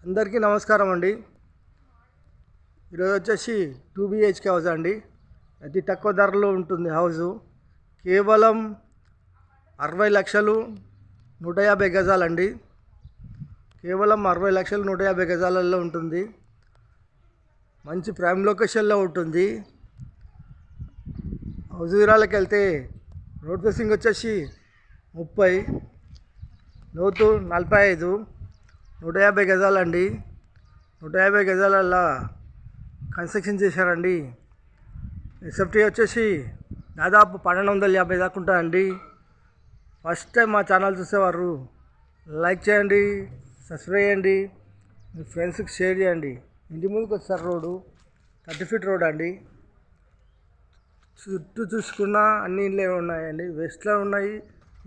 అందరికీ నమస్కారం అండి. ఈరోజు వచ్చేసి 2 BHK హౌస్ అండి. అతి తక్కువ ధరలో ఉంటుంది హౌజు. కేవలం 60 లక్షలు 150 గజాలండి. కేవలం 60 లక్షలు 150 గజాలలో ఉంటుంది. మంచి ప్రైమ్ లొకేషన్లో ఉంటుంది. హౌస్ వివరాలకు వెళ్తే రోడ్ ఫేసింగ్ వచ్చేసి 30, లోతు 45, 150 గజాలండి. 150 గజాలల్లో కన్స్ట్రక్షన్ చేశారండి. ఎస్ఎఫ్టీ వచ్చేసి దాదాపు 1250 దాకా ఉంటుందండి. ఫస్ట్ టైం మా ఛానల్ చూసేవారు లైక్ చేయండి, సబ్స్క్రైబ్ చేయండి, మీ ఫ్రెండ్స్కి షేర్ చేయండి. ఇంటి ముందుకు వచ్చారు రోడ్డు 30 ఫీట్ రోడ్ అండి. చుట్టూ చూసుకున్నా అన్ని ఇళ్ళే ఉన్నాయండి. వెస్ట్లో ఉన్నాయి,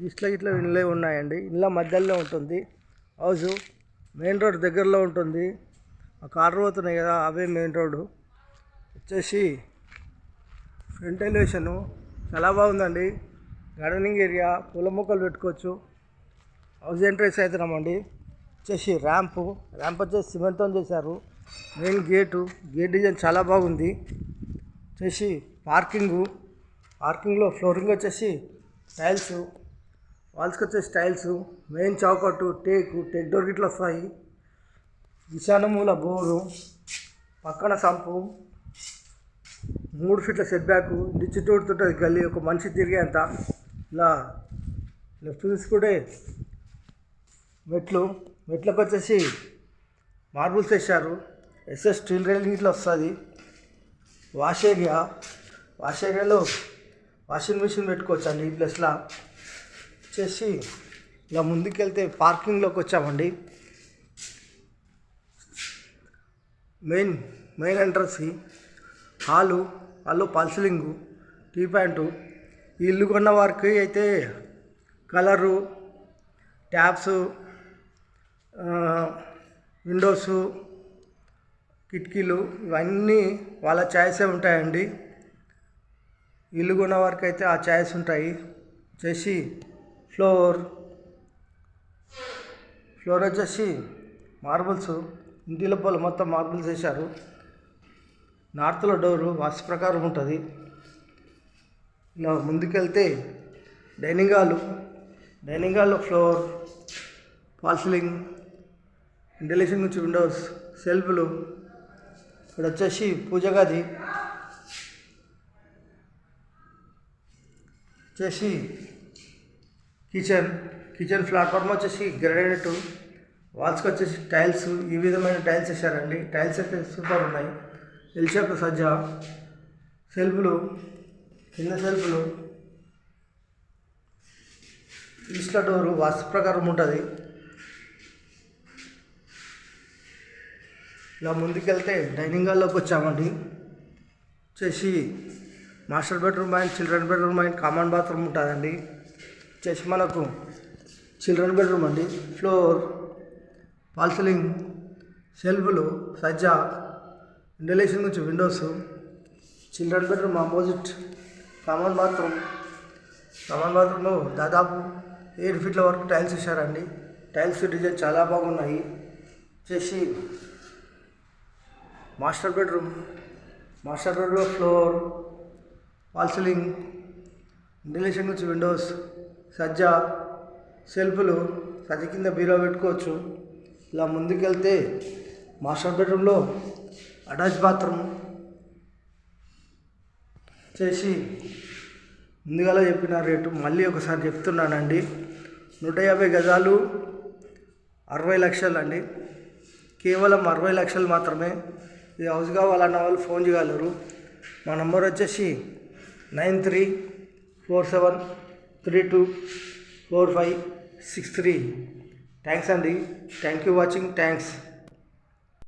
ఈస్ట్లో ఇట్లా ఇళ్ళే ఉన్నాయండి. ఇళ్ళ మధ్యలో ఉంటుంది హౌజు. మెయిన్ రోడ్ దగ్గరలో ఉంటుంది. ఆ కార్లు పోతున్నాయి కదా, అవే మెయిన్ రోడ్డు. వచ్చేసి ఫ్రంట్ ఎలివేషను చాలా బాగుందండి. గార్డెనింగ్ ఏరియా, పూల మొక్కలు పెట్టుకోవచ్చు. హౌస్ ఎంట్రెన్స్ అవుతున్నామండి. వచ్చేసి ర్యాంప్ వచ్చేసి సిమెంట్తో చేశారు. మెయిన్ గేట్ డిజైన్ చాలా బాగుంది. వచ్చేసి పార్కింగ్లో ఫ్లోరింగ్ వచ్చేసి టైల్స్, వాల్స్కి వచ్చేసి టైల్స్, మెయిన్ చౌకట్టు టేక్ డోర్ గిట్ల వస్తాయి. ఈశాన్య మూల బోరు, పక్కన సంపు, 3 ఫీట్ల సెట్ బ్యాక్, ఇంటి చుట్టూ ఉంటుంది గల్లీ, ఒక మనిషి తిరిగేంత. ఇలా లెఫ్ట్ తీసుకుంటే మెట్లకు వచ్చేసి మార్బుల్స్ వేసారు. ఎస్ఎస్ స్టీల్ రైలింగ్ ఇట్లా వస్తుంది. వాష్ ఏరియాలో వాషింగ్ మిషన్ పెట్టుకోవచ్చు అండి. ఈ ప్లేస్లో వచ్చేసి ఇలా ముందుకెళ్తే పార్కింగ్లోకి వచ్చామండి. Main entrance hall fall ceiling, టీ ప్యాంటు. ఈ ఇల్లు కొన్న వారికి అయితే కలరు, ట్యాప్స్, విండోసు, కిటికీలు ఇవన్నీ వాళ్ళ ఛాయిసే ఉంటాయండి. ఇల్లు కొన్న వారికి అయితే ఆ ఛాయిస్ ఉంటాయి. వచ్చేసి ఫ్లోర్ వచ్చేసి మార్బుల్స్, ఇంటి లోపల మొత్తం మార్బుల్స్ వేశారు. నార్త్లో డోరు వాస్తు ప్రకారం ఉంటుంది. ఇలా ముందుకెళ్తే డైనింగ్ హాల్లో ఫ్లోర్, ఫాల్ సీలింగ్, వెంటిలేషన్ నుంచి విండోస్, సెల్ఫ్లు. ఇక్కడ వచ్చేసి పూజ గది, వచ్చేసి కిచెన్ ప్లాట్ఫామ్ వచ్చేసి గ్రానైట్, వాల్స్కి వచ్చేసి టైల్స్. ఈ విధమైన టైల్స్ వేసారండి. టైల్స్ అయితే సూపర్ ఉన్నాయి. ఎల్ షేప్ సజ్జా, సెల్ఫ్లు, కింద సెల్ఫ్లు, ఈస్ట్ల డోరు వాస్తు ప్రకారం ఉంటుంది. ఇలా ముందుకెళ్తే డైనింగ్ హాల్లోకి వచ్చామండి. వచ్చేసి master bedroom and children bedroom and common bathroom ఉంటుందండి. వచ్చేసి మనకు చిల్డ్రన్ బెడ్రూమ్ అండి. ఫ్లోర్, ఫాల్ సీలింగ్, సెల్ఫ్లు, సజ్జా, వెంటిలేషన్ నుంచి Windows. Children bedroom opposite common బాత్రూమ్లో దాదాపు 7 ఫీట్ల వరకు టైల్స్ వేసారండి. టైల్స్ డిజైన్ చాలా బాగున్నాయి. వచ్చేసి మాస్టర్ బెడ్రూమ్లో ఫ్లోర్, ఫాల్ సీలింగ్, వెంటిలేషన్ నుంచి విండోస్, సజ్జా, సెల్ఫ్లు, సజ్జ కింద బీరో పెట్టుకోవచ్చు. ఇలా ముందుకెళ్తే మాస్టర్ బెడ్రూమ్లో అటాచ్ బాత్రూమ్. చేసి ముందుగా చెప్పిన రేటు మళ్ళీ ఒకసారి చెప్తున్నానండి. 150 గజాలు 60 లక్షలు అండి. కేవలం 60 లక్షలు మాత్రమే. ఈ హౌస్ కావాలన్న వాళ్ళు ఫోన్ చేయగలరు. మా నంబర్ వచ్చేసి 9347324563. థ్యాంక్స్ అండి. Thank you watching. థ్యాంక్స్.